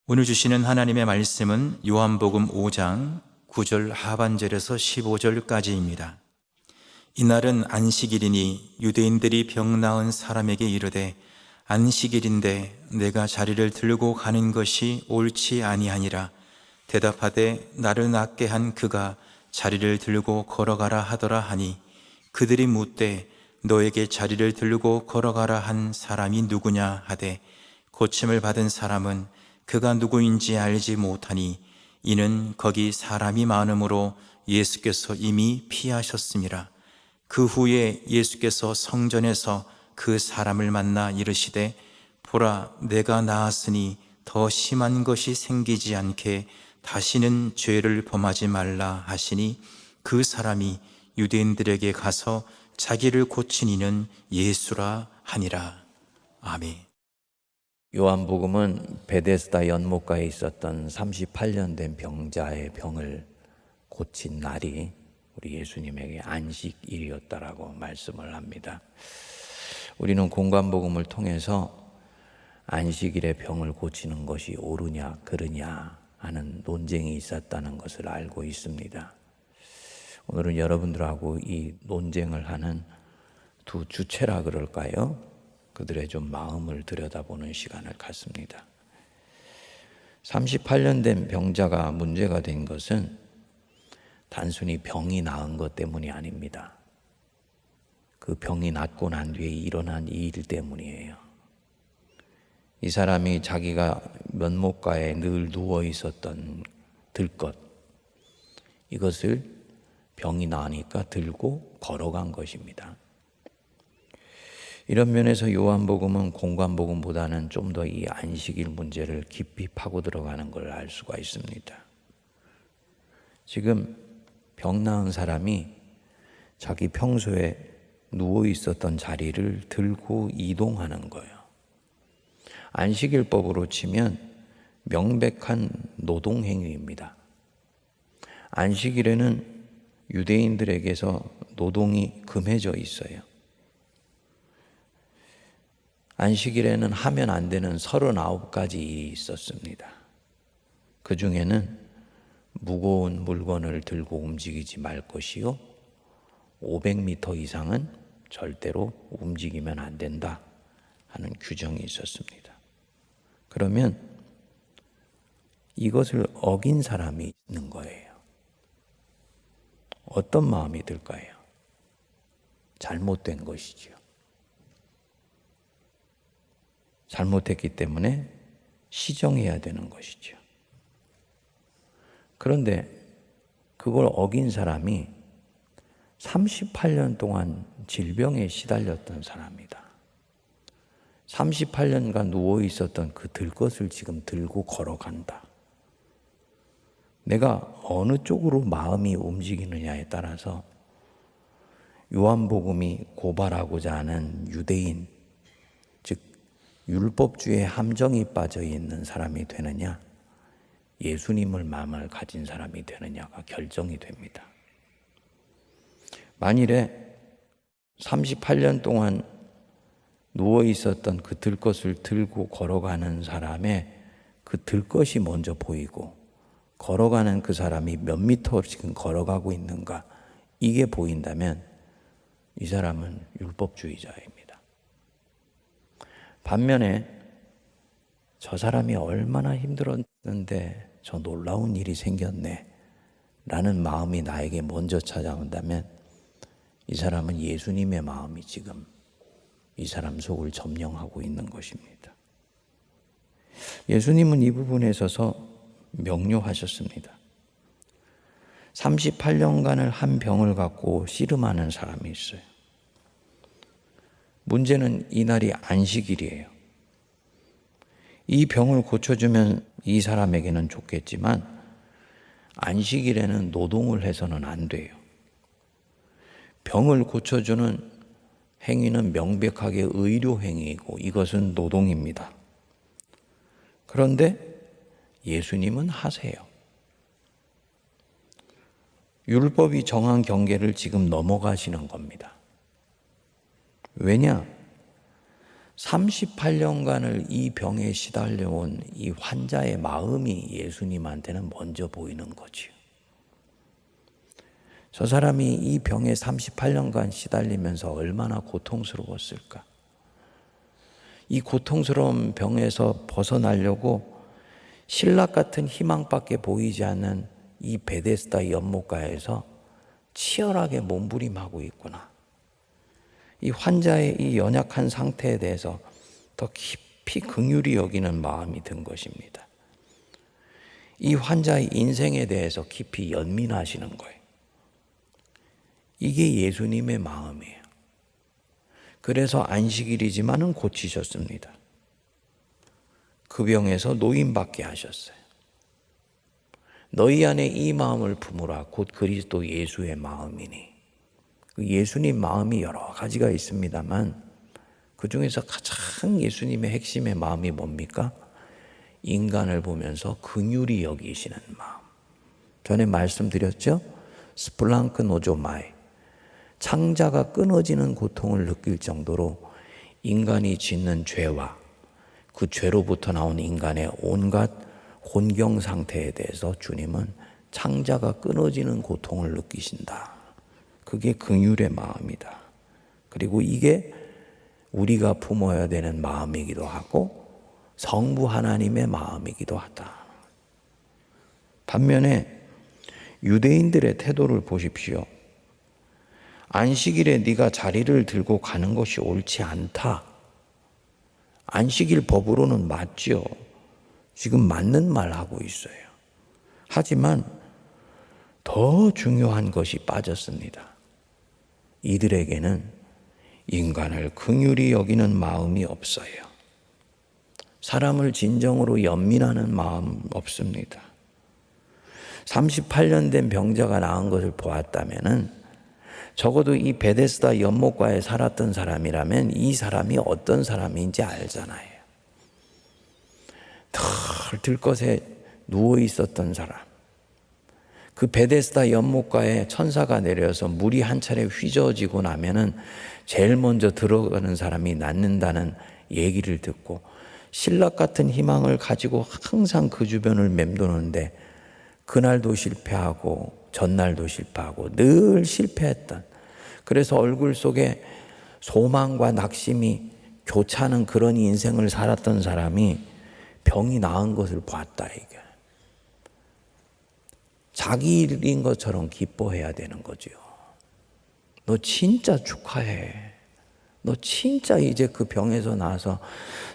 오늘 주시는 하나님의 말씀은 요한복음 5장 9절 하반절에서 15절까지입니다. 이날은 안식일이니 유대인들이 병 나은 사람에게 이르되 안식일인데 내가 자리를 들고 가는 것이 옳지 아니하니라. 대답하되 나를 낫게 한 그가 자리를 들고 걸어가라 하더라 하니 그들이 묻되 너에게 자리를 들고 걸어가라 한 사람이 누구냐 하되 고침을 받은 사람은 그가 누구인지 알지 못하니 이는 거기 사람이 많음으로 예수께서 이미 피하셨습니다. 그 후에 예수께서 성전에서 그 사람을 만나 이르시되 보라 내가 나았으니 더 심한 것이 생기지 않게 다시는 죄를 범하지 말라 하시니 그 사람이 유대인들에게 가서 자기를 고친 이는 예수라 하니라. 아멘. 요한복음은 베데스다 연못가에 있었던 38년 된 병자의 병을 고친 날이 우리 예수님에게 안식일이었다라고 말씀을 합니다. 우리는 공관복음을 통해서 안식일에 병을 고치는 것이 옳으냐 그르냐 하는 논쟁이 있었다는 것을 알고 있습니다. 오늘은 여러분들하고 이 논쟁을 하는 두 주체라 그럴까요? 그들의 좀 마음을 들여다보는 시간을 갖습니다. 38년 된 병자가 문제가 된 것은 단순히 병이 나은 것 때문이 아닙니다. 그 병이 낫고 난 뒤에 일어난 이 일 때문이에요. 이 사람이 자기가 면목가에 늘 누워 있었던 들것, 이것을 병이 나으니까 들고 걸어간 것입니다. 이런 면에서 요한복음은 공관복음보다는 좀 더 이 안식일 문제를 깊이 파고 들어가는 걸 알 수가 있습니다. 지금 병 나은 사람이 자기 평소에 누워 있었던 자리를 들고 이동하는 거예요. 안식일법으로 치면 명백한 노동행위입니다. 안식일에는 유대인들에게서 노동이 금해져 있어요. 안식일에는 하면 안 되는 39가지 일이 있었습니다. 그 중에는 무거운 물건을 들고 움직이지 말 것이요 500m 이상은 절대로 움직이면 안 된다 하는 규정이 있었습니다. 그러면 이것을 어긴 사람이 있는 거예요. 어떤 마음이 들까요? 잘못된 것이지요. 잘못했기 때문에 시정해야 되는 것이죠. 그런데 그걸 어긴 사람이 38년 동안 질병에 시달렸던 사람이다. 38년간 누워 있었던 그 들것을 지금 들고 걸어간다. 내가 어느 쪽으로 마음이 움직이느냐에 따라서 요한복음이 고발하고자 하는 유대인, 즉 율법주의의 함정이 빠져 있는 사람이 되느냐, 예수님을 마음을 가진 사람이 되느냐가 결정이 됩니다. 만일에 38년 동안 누워 있었던 그 들것을 들고 걸어가는 사람의 그 들것이 먼저 보이고 걸어가는 그 사람이 몇 미터 지금 걸어가고 있는가, 이게 보인다면 이 사람은 율법주의자입니다. 반면에 저 사람이 얼마나 힘들었는데 저 놀라운 일이 생겼네 라는 마음이 나에게 먼저 찾아온다면 이 사람은 예수님의 마음이 지금 이 사람 속을 점령하고 있는 것입니다. 예수님은 이 부분에 있어서 명료하셨습니다. 38년간을 한 병을 갖고 씨름하는 사람이 있어요. 문제는 이날이 안식일이에요. 이 병을 고쳐주면 이 사람에게는 좋겠지만 안식일에는 노동을 해서는 안 돼요. 병을 고쳐주는 행위는 명백하게 의료 행위이고 이것은 노동입니다. 그런데 예수님은 하세요. 율법이 정한 경계를 지금 넘어가시는 겁니다. 왜냐? 38년간을 이 병에 시달려온 이 환자의 마음이 예수님한테는 먼저 보이는 거지요. 저 사람이 이 병에 38년간 시달리면서 얼마나 고통스러웠을까. 이 고통스러운 병에서 벗어나려고 신락 같은 희망밖에 보이지 않는 이 베데스다 연못가에서 치열하게 몸부림하고 있구나. 이 환자의 이 연약한 상태에 대해서 더 깊이 긍휼히 여기는 마음이 든 것입니다. 이 환자의 인생에 대해서 깊이 연민하시는 거예요. 이게 예수님의 마음이에요. 그래서 안식일이지만은 고치셨습니다. 그 병에서 노임받게 하셨어요. 너희 안에 이 마음을 품으라. 곧 그리스도 예수의 마음이니. 그 예수님 마음이 여러 가지가 있습니다만 그 중에서 가장 예수님의 핵심의 마음이 뭡니까? 인간을 보면서 긍휼히 여기시는 마음. 전에 말씀드렸죠? 스플랑크 노조마이. 창자가 끊어지는 고통을 느낄 정도로 인간이 짓는 죄와 그 죄로부터 나온 인간의 온갖 곤경 상태에 대해서 주님은 창자가 끊어지는 고통을 느끼신다. 그게 긍휼의 마음이다. 그리고 이게 우리가 품어야 되는 마음이기도 하고 성부 하나님의 마음이기도 하다. 반면에 유대인들의 태도를 보십시오. 안식일에 네가 자리를 들고 가는 것이 옳지 않다. 안식일 법으로는 맞죠. 지금 맞는 말 하고 있어요. 하지만 더 중요한 것이 빠졌습니다. 이들에게는 인간을 긍휼히 여기는 마음이 없어요. 사람을 진정으로 연민하는 마음 없습니다. 38년 된 병자가 나은 것을 보았다면은 적어도 이 베데스다 연못가에 살았던 사람이라면 이 사람이 어떤 사람인지 알잖아요. 털 들것에 누워 있었던 사람. 그 베데스다 연못가에 천사가 내려서 물이 한 차례 휘저어지고 나면은 제일 먼저 들어가는 사람이 낫는다는 얘기를 듣고 신락 같은 희망을 가지고 항상 그 주변을 맴도는데 그날도 실패하고 전날도 실패하고 늘 실패했던, 그래서 얼굴 속에 소망과 낙심이 교차하는 그런 인생을 살았던 사람이 병이 나은 것을 봤다. 이게 자기 일인 것처럼 기뻐해야 되는 거죠. 너 진짜 축하해. 너 진짜 이제 그 병에서 나와서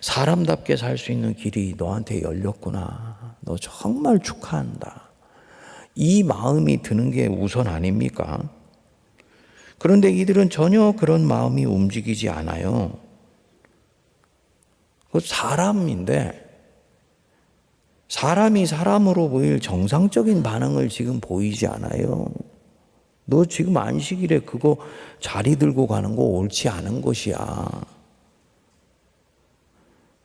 사람답게 살 수 있는 길이 너한테 열렸구나. 너 정말 축하한다. 이 마음이 드는 게 우선 아닙니까? 그런데 이들은 전혀 그런 마음이 움직이지 않아요. 그 사람인데 사람이 사람으로 보일 정상적인 반응을 지금 보이지 않아요. 너 지금 안식일에 그거 자리 들고 가는 거 옳지 않은 것이야.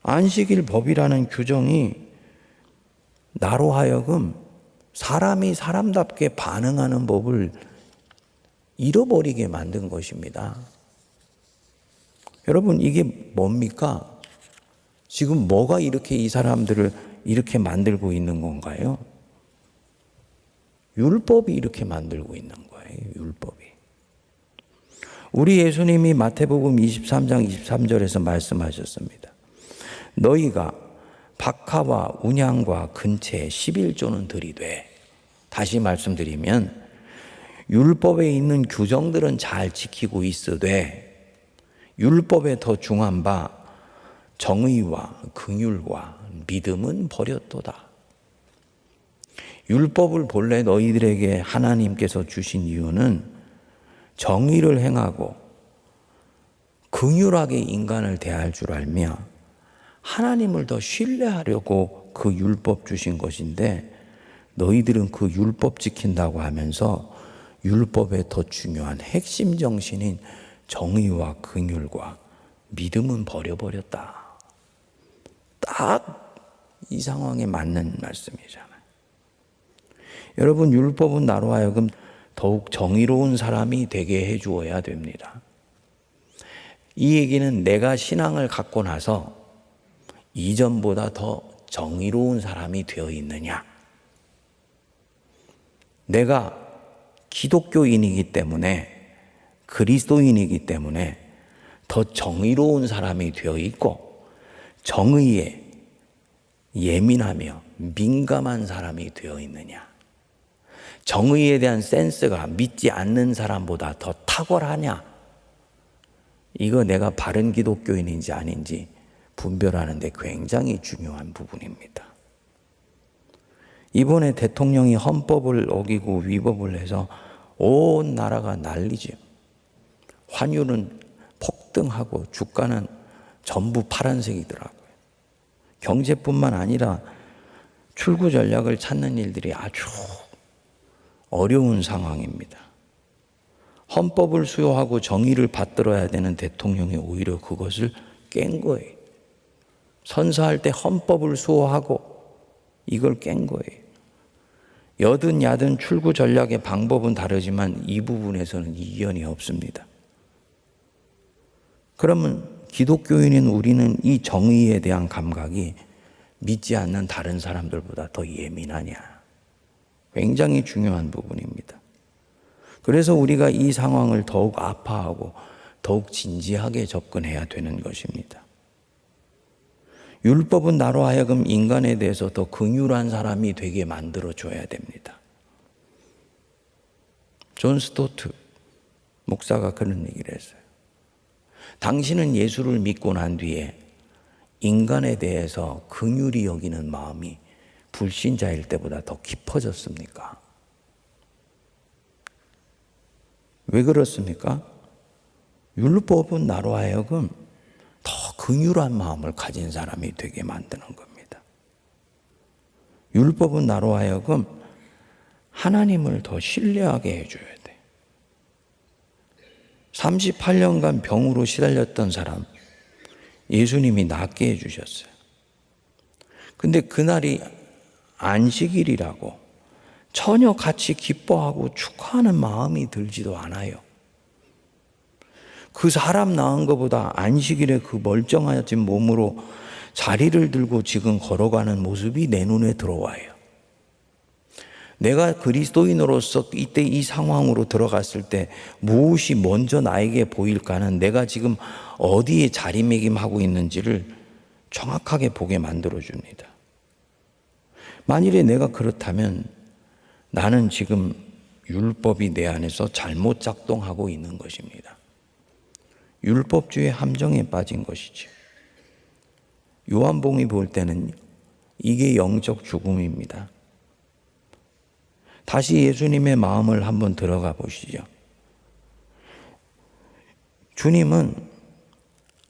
안식일 법이라는 규정이 나로 하여금 사람이 사람답게 반응하는 법을 잃어버리게 만든 것입니다. 여러분, 이게 뭡니까? 지금 뭐가 이렇게 이 사람들을 이렇게 만들고 있는 건가요? 율법이 이렇게 만들고 있는 거예요. 율법이. 우리 예수님이 마태복음 23장 23절에서 말씀하셨습니다. 너희가 박하와 운양과 근채에 11조는 들이되, 다시 말씀드리면 율법에 있는 규정들은 잘 지키고 있으되 율법에 더 중한 바 정의와 긍휼과 믿음은 버렸도다. 율법을 본래 너희들에게 하나님께서 주신 이유는 정의를 행하고 긍휼하게 인간을 대할 줄 알며 하나님을 더 신뢰하려고 그 율법 주신 것인데, 너희들은 그 율법 지킨다고 하면서 율법의 더 중요한 핵심 정신인 정의와 긍휼과 믿음은 버려버렸다. 딱 이 상황에 맞는 말씀이잖아요. 여러분, 율법은 나로 하여금 더욱 정의로운 사람이 되게 해주어야 됩니다. 이 얘기는 내가 신앙을 갖고 나서 이전보다 더 정의로운 사람이 되어 있느냐? 내가 기독교인이기 때문에, 그리스도인이기 때문에 더 정의로운 사람이 되어 있고 정의에 예민하며 민감한 사람이 되어 있느냐? 정의에 대한 센스가 믿지 않는 사람보다 더 탁월하냐? 이거 내가 바른 기독교인인지 아닌지 분별하는 데 굉장히 중요한 부분입니다. 이번에 대통령이 헌법을 어기고 위법을 해서 온 나라가 난리죠. 환율은 폭등하고 주가는 전부 파란색이더라고요. 경제뿐만 아니라 출구 전략을 찾는 일들이 아주 어려운 상황입니다. 헌법을 수호하고 정의를 받들어야 되는 대통령이 오히려 그것을 깬 거예요. 선서할 때 헌법을 수호하고 이걸 깬 거예요. 여든 야든 출구 전략의 방법은 다르지만 이 부분에서는 이견이 없습니다. 그러면 기독교인인 우리는 이 정의에 대한 감각이 믿지 않는 다른 사람들보다 더 예민하냐? 굉장히 중요한 부분입니다. 그래서 우리가 이 상황을 더욱 아파하고 더욱 진지하게 접근해야 되는 것입니다. 율법은 나로 하여금 인간에 대해서 더 긍휼한 사람이 되게 만들어줘야 됩니다. 존 스토트 목사가 그런 얘기를 했어요. 당신은 예수를 믿고 난 뒤에 인간에 대해서 긍휼히 여기는 마음이 불신자일 때보다 더 깊어졌습니까? 왜 그렇습니까? 율법은 나로 하여금 더 긍휼한 마음을 가진 사람이 되게 만드는 겁니다. 율법은 나로 하여금 하나님을 더 신뢰하게 해줘야 돼. 38년간 병으로 시달렸던 사람 예수님이 낫게 해주셨어요. 근데 그날이 안식일이라고 전혀 같이 기뻐하고 축하하는 마음이 들지도 않아요. 그 사람 낳은 것보다 안식일에 그 멀쩡하진 몸으로 자리를 들고 지금 걸어가는 모습이 내 눈에 들어와요. 내가 그리스도인으로서 이때 이 상황으로 들어갔을 때 무엇이 먼저 나에게 보일까는 내가 지금 어디에 자리매김하고 있는지를 정확하게 보게 만들어줍니다. 만일에 내가 그렇다면 나는 지금 율법이 내 안에서 잘못 작동하고 있는 것입니다. 율법주의 함정에 빠진 것이죠. 요한복음이 볼 때는 이게 영적 죽음입니다. 다시 예수님의 마음을 한번 들어가 보시죠. 주님은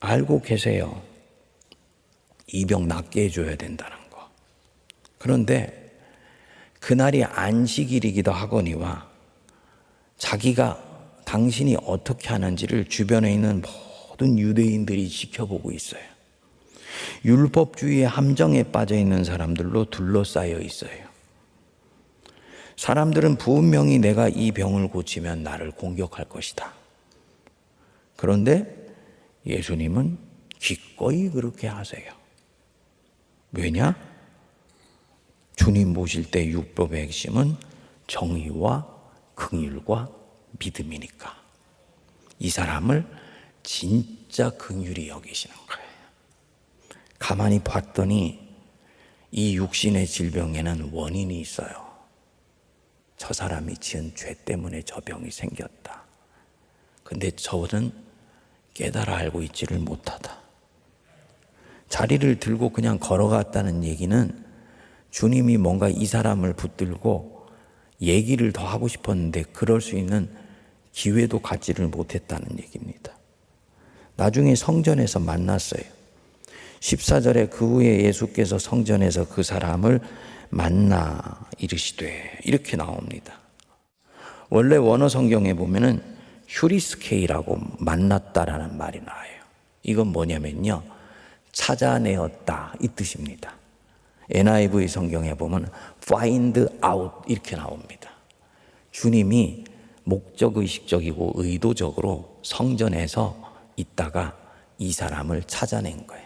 알고 계세요. 이 병 낫게 해줘야 된다는 거. 그런데 그날이 안식일이기도 하거니와 자기가 당신이 어떻게 하는지를 주변에 있는 모든 유대인들이 지켜보고 있어요. 율법주의의 함정에 빠져 있는 사람들로 둘러싸여 있어요. 사람들은 분명히 내가 이 병을 고치면 나를 공격할 것이다. 그런데 예수님은 기꺼이 그렇게 하세요. 왜냐? 주님 모실 때 율법의 핵심은 정의와 긍휼과 믿음이니까. 이 사람을 진짜 긍휼히 여기시는 거예요. 가만히 봤더니 이 육신의 질병에는 원인이 있어요. 저 사람이 지은 죄 때문에 저 병이 생겼다. 근데 저는 깨달아 알고 있지를 못하다. 자리를 들고 그냥 걸어갔다는 얘기는 주님이 뭔가 이 사람을 붙들고 얘기를 더 하고 싶었는데 그럴 수 있는 기회도 갖지를 못했다는 얘기입니다. 나중에 성전에서 만났어요. 14절에 그 후에 예수께서 성전에서 그 사람을 만나 이르시되 이렇게 나옵니다. 원래 원어 성경에 보면은 휴리스케이라고 만났다라는 말이 나와요. 이건 뭐냐면요, 찾아내었다 이 뜻입니다. NIV 성경에 보면 find out 이렇게 나옵니다. 주님이 목적의식적이고 의도적으로 성전에서 있다가 이 사람을 찾아낸 거예요.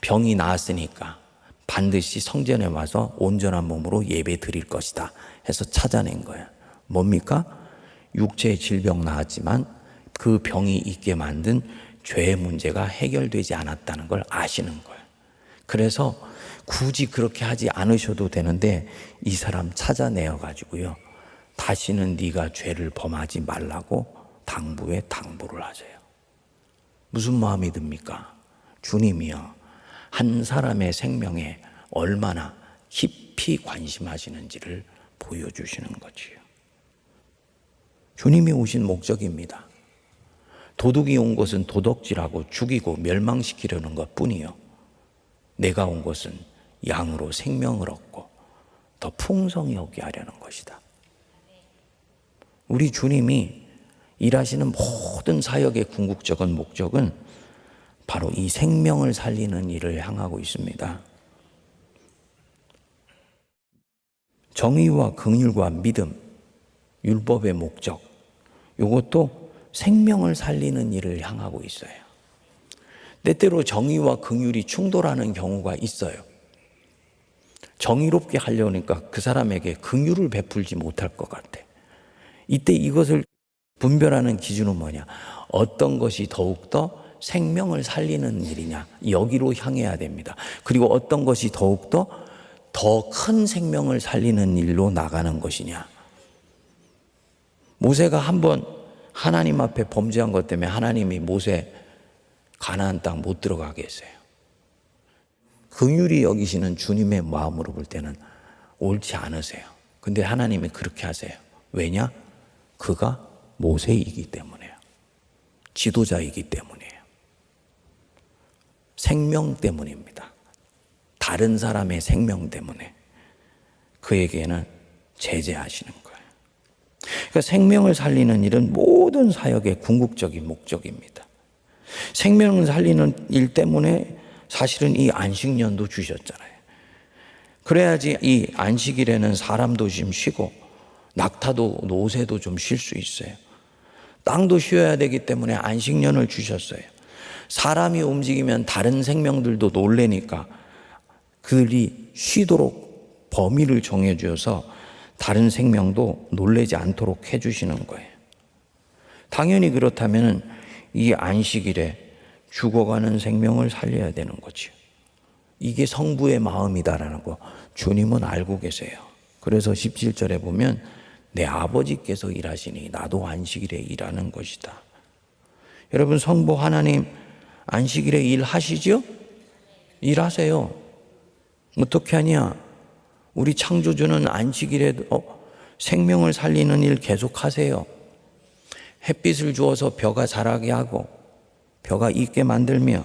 병이 나았으니까 반드시 성전에 와서 온전한 몸으로 예배 드릴 것이다 해서 찾아낸 거예요. 뭡니까? 육체의 질병 나았지만 그 병이 있게 만든 죄의 문제가 해결되지 않았다는 걸 아시는 거예요. 그래서 굳이 그렇게 하지 않으셔도 되는데 이 사람 찾아내어 가지고요, 다시는 네가 죄를 범하지 말라고 당부에 당부를 하세요. 무슨 마음이 듭니까? 주님이요, 한 사람의 생명에 얼마나 깊이 관심하시는지를 보여주시는 거지요. 주님이 오신 목적입니다. 도둑이 온 것은 도둑질하고 죽이고 멸망시키려는 것 뿐이요, 내가 온 것은 양으로 생명을 얻고 더 풍성히 얻게 하려는 것이다. 우리 주님이 일하시는 모든 사역의 궁극적인 목적은 바로 이 생명을 살리는 일을 향하고 있습니다. 정의와 긍휼과 믿음, 율법의 목적, 이것도 생명을 살리는 일을 향하고 있어요. 때때로 정의와 긍휼이 충돌하는 경우가 있어요. 정의롭게 하려니까 그 사람에게 긍휼을 베풀지 못할 것 같아. 이때 이것을 분별하는 기준은 뭐냐? 어떤 것이 더욱더 생명을 살리는 일이냐? 여기로 향해야 됩니다. 그리고 어떤 것이 더욱더 더 큰 생명을 살리는 일로 나가는 것이냐? 모세가 한번 하나님 앞에 범죄한 것 때문에 하나님이 모세 가나안 땅 못 들어가게 했어요. 긍휼히 여기시는 주님의 마음으로 볼 때는 옳지 않으세요. 근데 하나님이 그렇게 하세요. 왜냐? 그가 모세이기 때문에요. 지도자이기 때문이에요. 생명 때문입니다. 다른 사람의 생명 때문에 그에게는 제재하시는 거예요. 그러니까 생명을 살리는 일은 모든 사역의 궁극적인 목적입니다. 생명을 살리는 일 때문에 사실은 이 안식년도 주셨잖아요. 그래야지 이 안식일에는 사람도 좀 쉬고 낙타도 노새도 좀 쉴 수 있어요. 땅도 쉬어야 되기 때문에 안식년을 주셨어요. 사람이 움직이면 다른 생명들도 놀래니까 그들이 쉬도록 범위를 정해 주어서 다른 생명도 놀래지 않도록 해주시는 거예요. 당연히 그렇다면 이 안식일에 죽어가는 생명을 살려야 되는 거죠. 이게 성부의 마음이다라는 거 주님은 알고 계세요. 그래서 17절에 보면 내 아버지께서 일하시니 나도 안식일에 일하는 것이다. 여러분, 성부 하나님 안식일에 일하시죠? 일하세요. 어떻게 하냐? 우리 창조주는 안식일에도 생명을 살리는 일 계속하세요. 햇빛을 주어서 벼가 자라게 하고 벼가 있게 만들며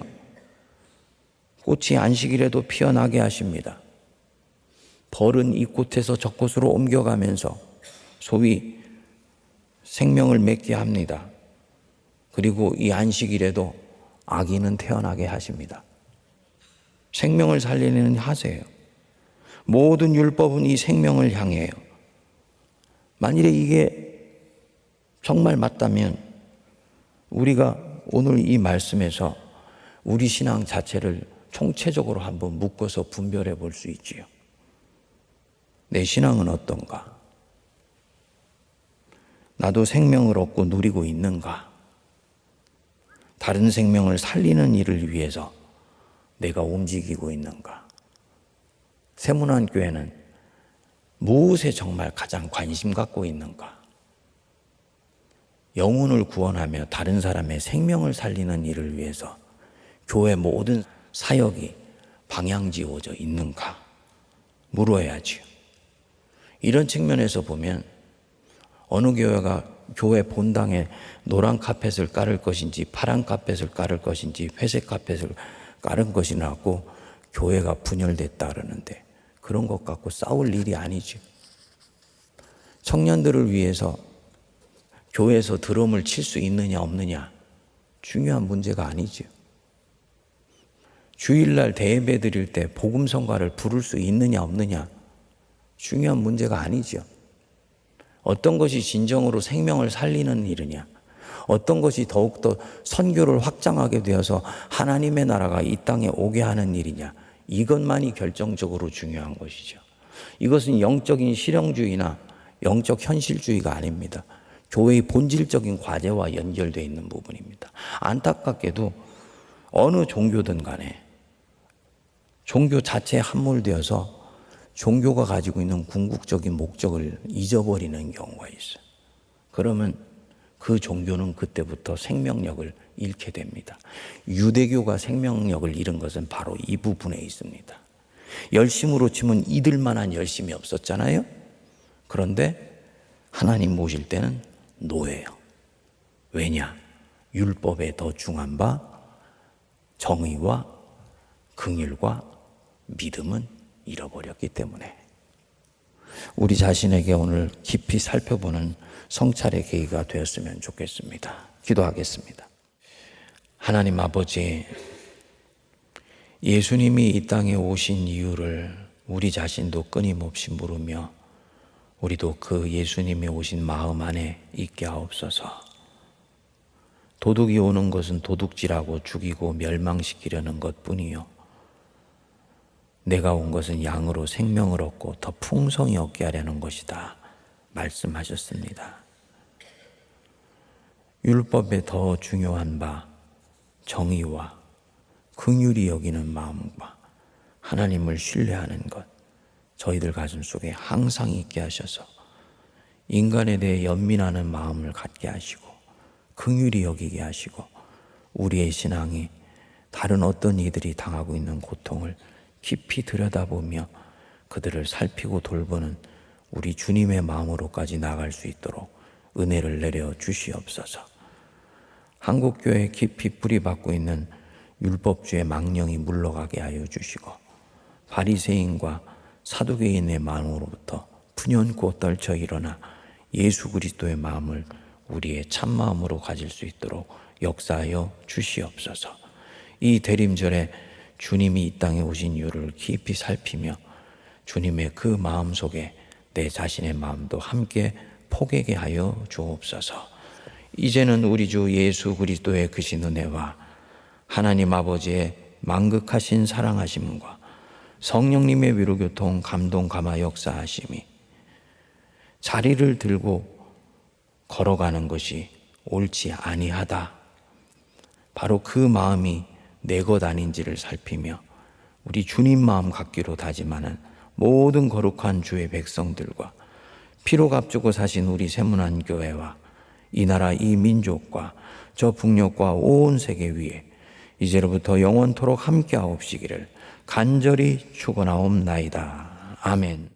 꽃이 안식일에도 피어나게 하십니다. 벌은 이 곳에서 저 곳으로 옮겨가면서 소위 생명을 맺게 합니다. 그리고 이 안식일에도 아기는 태어나게 하십니다. 생명을 살리는 일 하세요. 모든 율법은 이 생명을 향해요. 만일에 이게 정말 맞다면 우리가 오늘 이 말씀에서 우리 신앙 자체를 총체적으로 한번 묶어서 분별해 볼 수 있지요. 내 신앙은 어떤가? 나도 생명을 얻고 누리고 있는가? 다른 생명을 살리는 일을 위해서 내가 움직이고 있는가? 세문안교회는 무엇에 정말 가장 관심 갖고 있는가? 영혼을 구원하며 다른 사람의 생명을 살리는 일을 위해서 교회 모든 사역이 방향지어져 있는가? 물어야지요. 이런 측면에서 보면 어느 교회가 교회 본당에 노란 카펫을 깔을 것인지 파란 카펫을 깔을 것인지 회색 카펫을 깔은 것이라고 교회가 분열됐다 그러는데 그런 것 갖고 싸울 일이 아니죠. 청년들을 위해서 교회에서 드럼을 칠 수 있느냐 없느냐 중요한 문제가 아니죠. 주일날 대예배 드릴 때 복음성가를 부를 수 있느냐 없느냐 중요한 문제가 아니죠. 어떤 것이 진정으로 생명을 살리는 일이냐, 어떤 것이 더욱더 선교를 확장하게 되어서 하나님의 나라가 이 땅에 오게 하는 일이냐, 이것만이 결정적으로 중요한 것이죠. 이것은 영적인 실용주의나 영적 현실주의가 아닙니다. 교회의 본질적인 과제와 연결되어 있는 부분입니다. 안타깝게도 어느 종교든 간에 종교 자체에 함몰되어서 종교가 가지고 있는 궁극적인 목적을 잊어버리는 경우가 있어요. 그러면 그 종교는 그때부터 생명력을 잃게 됩니다. 유대교가 생명력을 잃은 것은 바로 이 부분에 있습니다. 열심으로 치면 이들만한 열심이 없었잖아요. 그런데 하나님 모실 때는 노예요. 왜냐? 율법에 더 중한 바 정의와 긍휼과 믿음은 잃어버렸기 때문에. 우리 자신에게 오늘 깊이 살펴보는 성찰의 계기가 되었으면 좋겠습니다. 기도하겠습니다. 하나님 아버지, 예수님이 이 땅에 오신 이유를 우리 자신도 끊임없이 물으며 우리도 그 예수님이 오신 마음 안에 있게 하옵소서. 도둑이 오는 것은 도둑질하고 죽이고 멸망시키려는 것뿐이요, 내가 온 것은 양으로 생명을 얻고 더 풍성히 얻게 하려는 것이다 말씀하셨습니다. 율법에 더 중요한 바 정의와 긍휼히 여기는 마음과 하나님을 신뢰하는 것, 저희들 가슴 속에 항상 있게 하셔서 인간에 대해 연민하는 마음을 갖게 하시고 긍휼히 여기게 하시고 우리의 신앙이 다른 어떤 이들이 당하고 있는 고통을 깊이 들여다보며 그들을 살피고 돌보는 우리 주님의 마음으로까지 나아갈 수 있도록 은혜를 내려 주시옵소서. 한국교회에 깊이 뿌리박고 있는 율법주의 망령이 물러가게 하여 주시고 바리새인과 사두개인의 마음으로부터 푸념고 떨쳐 일어나 예수 그리스도의 마음을 우리의 참마음으로 가질 수 있도록 역사하여 주시옵소서. 이 대림절에 주님이 이 땅에 오신 이유를 깊이 살피며 주님의 그 마음 속에 내 자신의 마음도 함께 포개게 하여 주옵소서. 이제는 우리 주 예수 그리스도의 크신 은혜와 하나님 아버지의 만극하신 사랑하심과 성령님의 위로교통 감동 감화 역사하심이 자리를 들고 걸어가는 것이 옳지 아니하다, 바로 그 마음이 내 것 아닌지를 살피며 우리 주님 마음 갖기로 다짐하는 모든 거룩한 주의 백성들과 피로 값주고 사신 우리 세문안 교회와 이 나라 이 민족과 저 북녘과 온 세계 위에 이제로부터 영원토록 함께하옵시기를 간절히 축원하옵나이다. 아멘.